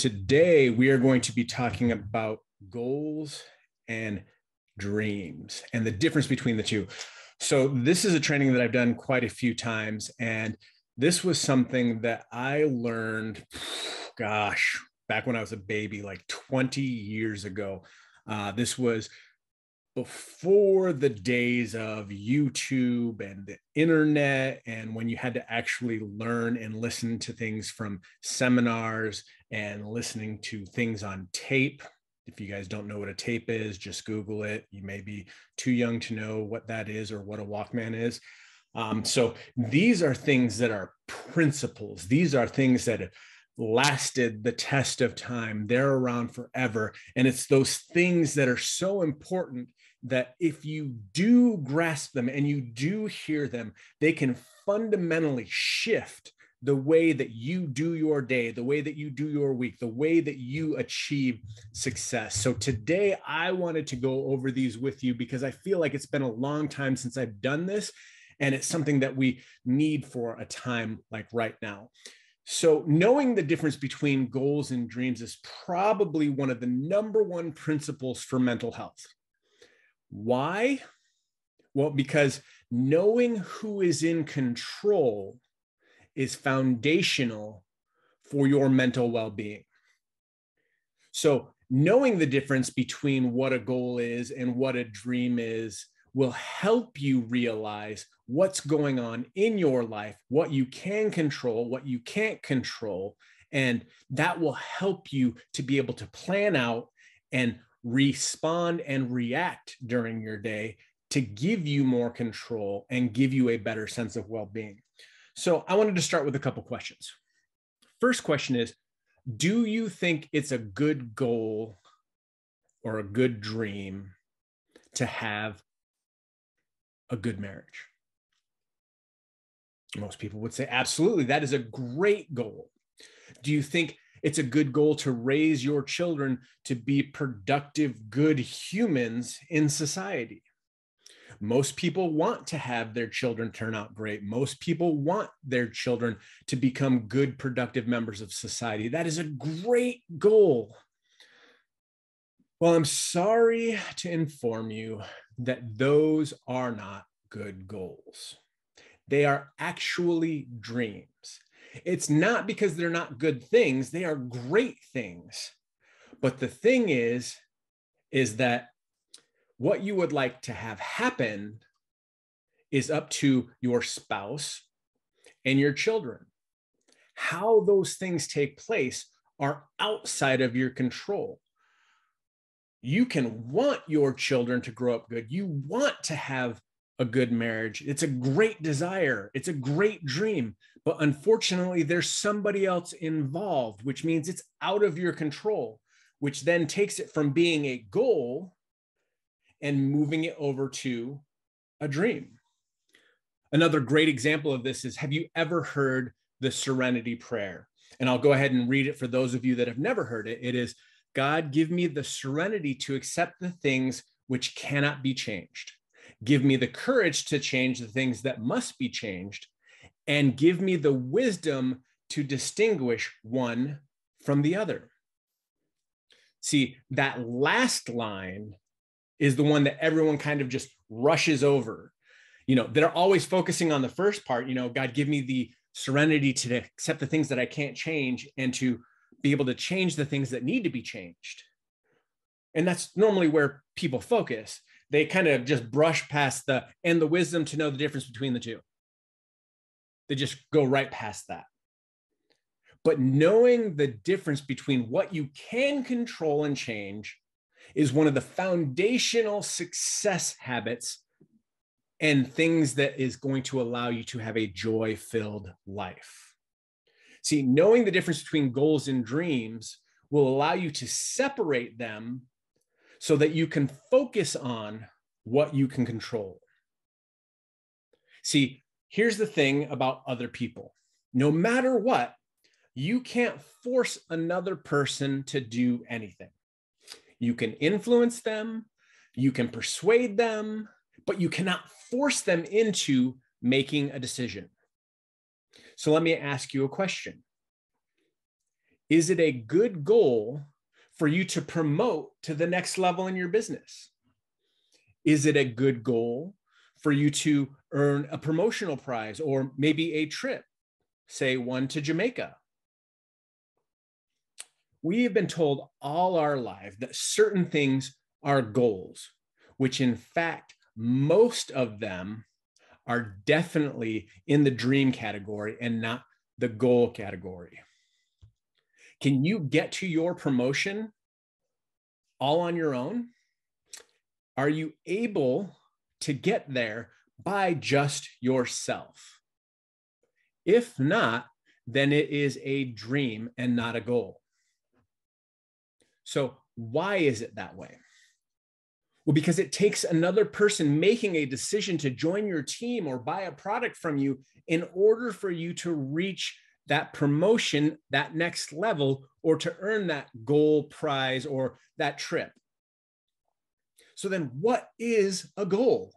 Today, we are going to be talking about goals and dreams and the difference between the two. So this is a training that I've done quite a few times. And this was something that I learned, back when I was a baby, like 20 years ago. This was before the days of YouTube and the internet, and when you had to actually learn and listen to things from seminars and listening to things on tape. If you guys don't know what a tape is, just Google it. You may be too young to know what that is or what a Walkman is. So these are things that are principles. These are things that lasted the test of time. They're around forever. And it's those things that are so important that if you do grasp them and you do hear them, they can fundamentally shift the way that you do your day, the way that you do your week, the way that you achieve success. So today I wanted to go over these with you because I feel like it's been a long time since I've done this, and it's something that we need for a time like right now. So knowing the difference between goals and dreams is probably one of the number one principles for mental health. Why? Well, because knowing who is in control is foundational for your mental well-being. So knowing the difference between what a goal is and what a dream is will help you realize what's going on in your life, what you can control, what you can't control, and that will help you to be able to plan out and respond and react during your day to give you more control and give you a better sense of well-being. So I wanted to start with a couple questions. First question is, do you think it's a good goal or a good dream to have a good marriage? Most people would say, absolutely, that is a great goal. Do you think it's a good goal to raise your children to be productive, good humans in society? Most people want to have their children turn out great. Most people want their children to become good, productive members of society. That is a great goal. Well, I'm sorry to inform you that those are not good goals. They are actually dreams. It's not because they're not good things. They are great things. But the thing is that what you would like to have happen is up to your spouse and your children. How those things take place are outside of your control. You can want your children to grow up good. You want to have a good marriage. It's a great desire. It's a great dream. But unfortunately, there's somebody else involved, which means it's out of your control, which then takes it from being a goal and moving it over to a dream. Another great example of this is, have you ever heard the Serenity Prayer? And I'll go ahead and read it for those of you that have never heard it. It is, God, give me the serenity to accept the things which cannot be changed. Give me the courage to change the things that must be changed, and give me the wisdom to distinguish one from the other. See, that last line is the one that everyone kind of just rushes over. You know, they're always focusing on the first part, God, give me the serenity to accept the things that I can't change and to be able to change the things that need to be changed. And that's normally where people focus. They kind of just brush past and the wisdom to know the difference between the two. They just go right past that. But knowing the difference between what you can control and change is one of the foundational success habits and things that is going to allow you to have a joy-filled life. See, knowing the difference between goals and dreams will allow you to separate them so that you can focus on what you can control. See, here's the thing about other people. No matter what, you can't force another person to do anything. You can influence them, you can persuade them, but you cannot force them into making a decision. So let me ask you a question. Is it a good goal for you to promote to the next level in your business? Is it a good goal for you to earn a promotional prize or maybe a trip, say one to Jamaica? We have been told all our life that certain things are goals, which in fact, most of them are definitely in the dream category and not the goal category. Can you get to your promotion all on your own? Are you able to get there by just yourself? If not, then it is a dream and not a goal. So why is it that way? Well, because it takes another person making a decision to join your team or buy a product from you in order for you to reach that promotion, that next level, or to earn that goal prize or that trip. So then what is a goal?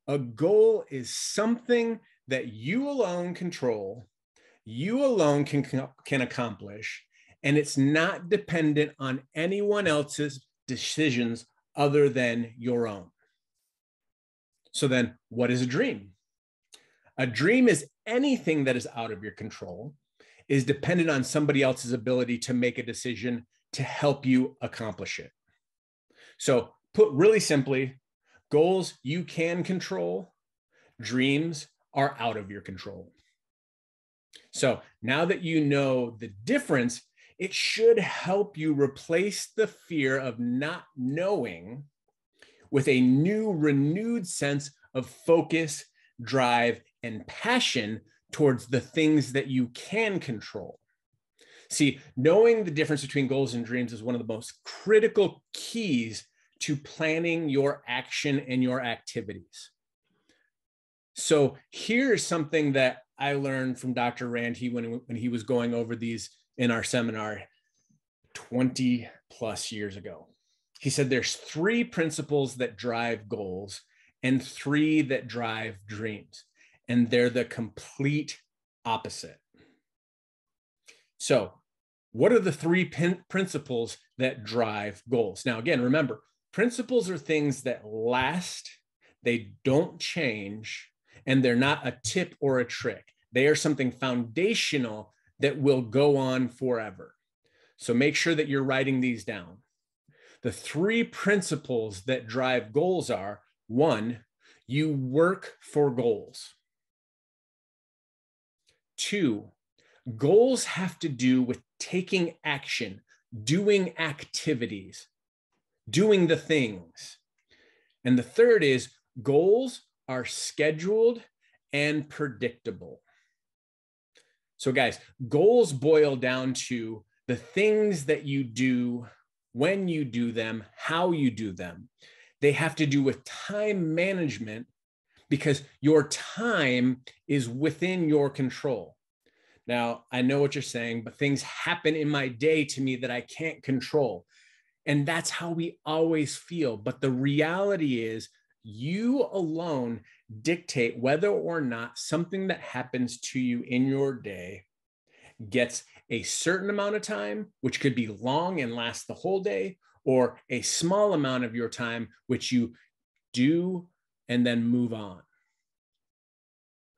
A goal is something that you alone control, you alone can accomplish, and it's not dependent on anyone else's decisions other than your own. So then what is a dream? A dream is anything that is out of your control, is dependent on somebody else's ability to make a decision to help you accomplish it. So put really simply, goals you can control, dreams are out of your control. So now that you know the difference, it should help you replace the fear of not knowing with a new, renewed sense of focus, drive, and passion towards the things that you can control. See, knowing the difference between goals and dreams is one of the most critical keys to planning your action and your activities. So here's something that I learned from Dr. Rand when he was going over these in our seminar 20 plus years ago. He said there's 3 principles that drive goals and 3 that drive dreams, and they're the complete opposite. So what are the 3 principles that drive goals? Now, again, remember, principles are things that last, they don't change, and they're not a tip or a trick. They are something foundational that will go on forever. So make sure that you're writing these down. The 3 principles that drive goals are: 1, you work for goals. 2, goals have to do with taking action, doing activities, doing the things. And the 3rd is goals are scheduled and predictable. So guys, goals boil down to the things that you do, when you do them, how you do them. They have to do with time management because your time is within your control. Now, I know what you're saying, but things happen in my day to me that I can't control. And that's how we always feel. But the reality is, you alone dictate whether or not something that happens to you in your day gets a certain amount of time, which could be long and last the whole day, or a small amount of your time, which you do and then move on.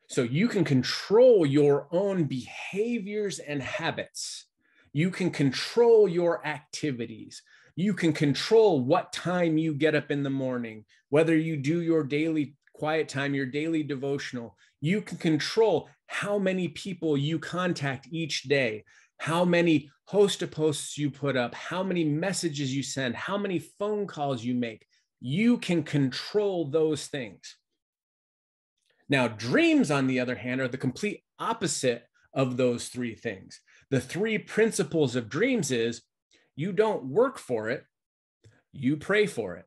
So you can control your own behaviors and habits. You can control your activities. You can control what time you get up in the morning, whether you do your daily quiet time, your daily devotional. You can control how many people you contact each day, how many host-to-posts you put up, how many messages you send, how many phone calls you make. You can control those things. Now, dreams, on the other hand, are the complete opposite of those 3 things. The 3 principles of dreams is you don't work for it, you pray for it.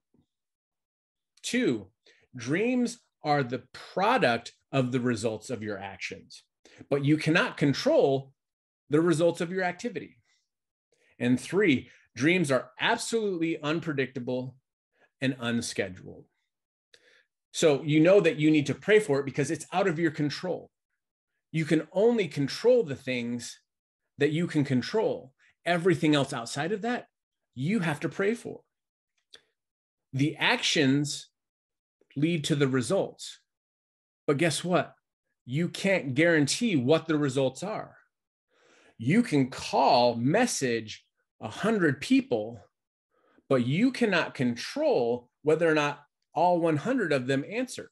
2, dreams are the product of the results of your actions, but you cannot control the results of your activity. And 3, dreams are absolutely unpredictable and unscheduled. So you know that you need to pray for it because it's out of your control. You can only control the things that you can control. Everything else outside of that, you have to pray for. The actions lead to the results. But guess what? You can't guarantee what the results are. You can call, message 100 people, but you cannot control whether or not all 100 of them answer.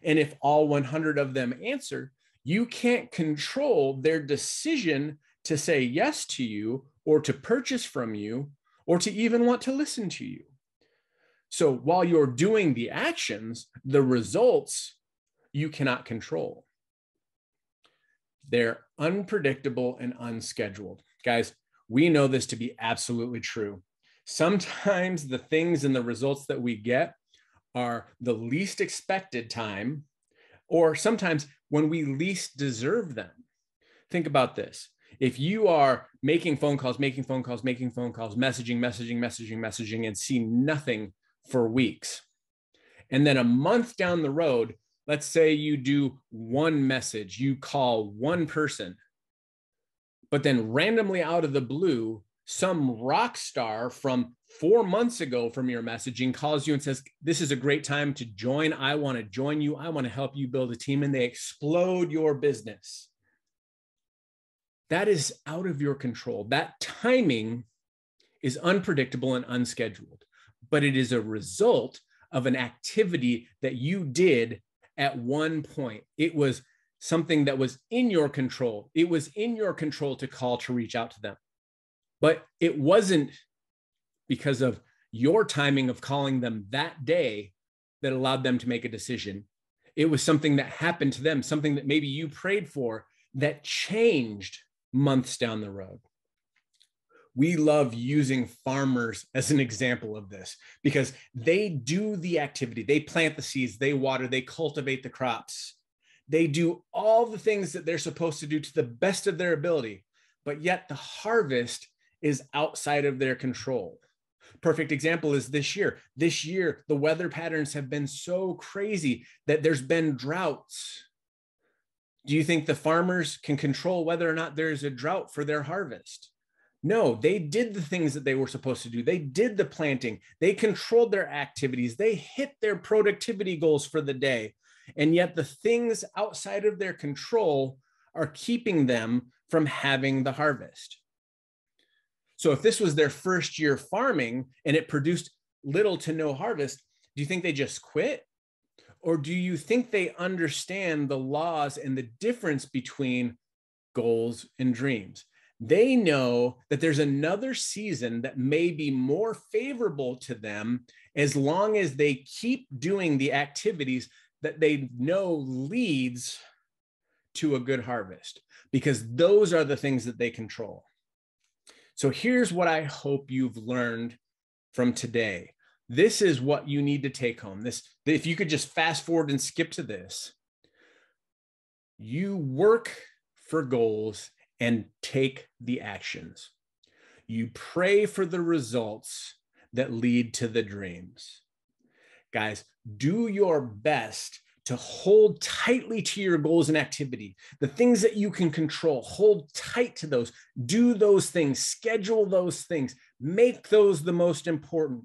And if all 100 of them answer, you can't control their decision to say yes to you or to purchase from you or to even want to listen to you. So while you're doing the actions, the results you cannot control. They're unpredictable and unscheduled. Guys, we know this to be absolutely true. Sometimes the things and the results that we get are the least expected time, or sometimes when we least deserve them. Think about this. If you are making phone calls, messaging, and see nothing for weeks, and then a month down the road, let's say you do one message, you call one person, but then randomly out of the blue, some rock star from 4 months ago from your messaging calls you and says, this is a great time to join. I want to join you. I want to help you build a team, and they explode your business. That is out of your control. That timing is unpredictable and unscheduled, but it is a result of an activity that you did at one point. It was something that was in your control. It was in your control to call, to reach out to them. But it wasn't because of your timing of calling them that day that allowed them to make a decision. It was something that happened to them, something that maybe you prayed for that changed months down the road. We love using farmers as an example of this because they do the activity. They plant the seeds, they water, they cultivate the crops. They do all the things that they're supposed to do to the best of their ability, but yet the harvest is outside of their control. Perfect example is this year. This year, the weather patterns have been so crazy that there's been droughts. Do you think the farmers can control whether or not there's a drought for their harvest? No, they did the things that they were supposed to do. They did the planting. They controlled their activities. They hit their productivity goals for the day. And yet the things outside of their control are keeping them from having the harvest. So if this was their first year farming and it produced little to no harvest, do you think they just quit? Or do you think they understand the laws and the difference between goals and dreams? They know that there's another season that may be more favorable to them as long as they keep doing the activities that they know leads to a good harvest, because those are the things that they control. So here's what I hope you've learned from today. This is what you need to take home. If you could just fast forward and skip to this, you work for goals and take the actions. You pray for the results that lead to the dreams. Guys, do your best to hold tightly to your goals and activity. The things that you can control, hold tight to those. Do those things, schedule those things, make those the most important,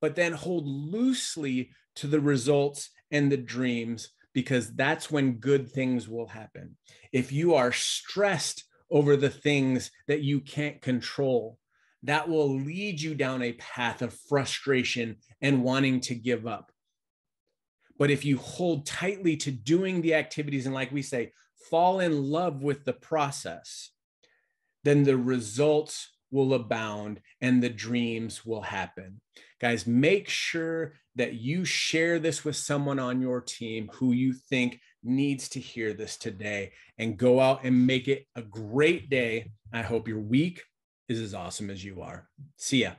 but then hold loosely to the results and the dreams, because that's when good things will happen. If you are stressed over the things that you can't control, that will lead you down a path of frustration and wanting to give up. But if you hold tightly to doing the activities and, like we say, fall in love with the process, then the results will abound and the dreams will happen. Guys, make sure that you share this with someone on your team who you think needs to hear this today, and go out and make it a great day. I hope your week is as awesome as you are. See ya.